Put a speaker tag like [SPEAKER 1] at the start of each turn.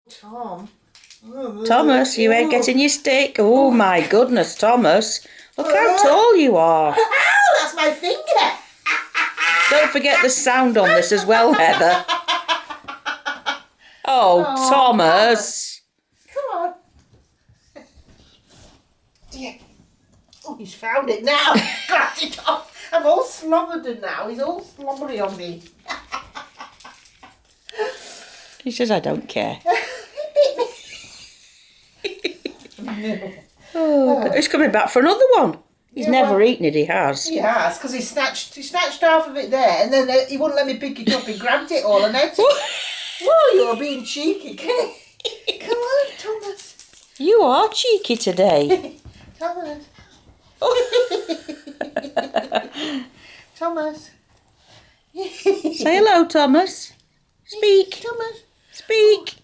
[SPEAKER 1] Tom.
[SPEAKER 2] Thomas, you ain't getting your stick. Oh my goodness, Thomas. Look how tall you are.
[SPEAKER 1] Ow, that's my finger.
[SPEAKER 2] Don't forget the sound on this as well, Heather. Oh, Thomas.
[SPEAKER 1] Come on. Yeah. Oh, he's found it now. Grabbed it off. I'm all slobbered now. He's all slobbery on me.
[SPEAKER 2] He says, I don't care. Oh, he's coming back for another one. He's never eaten it, he has.
[SPEAKER 1] He has, because he snatched half of it there, and then he wouldn't let me pick it up. He grabbed it all and ate it. Oh, you're being cheeky. Come on, Thomas.
[SPEAKER 2] You are cheeky today.
[SPEAKER 1] Thomas. Thomas.
[SPEAKER 2] Say hello, Thomas. Speak.
[SPEAKER 1] Thomas.
[SPEAKER 2] Speak.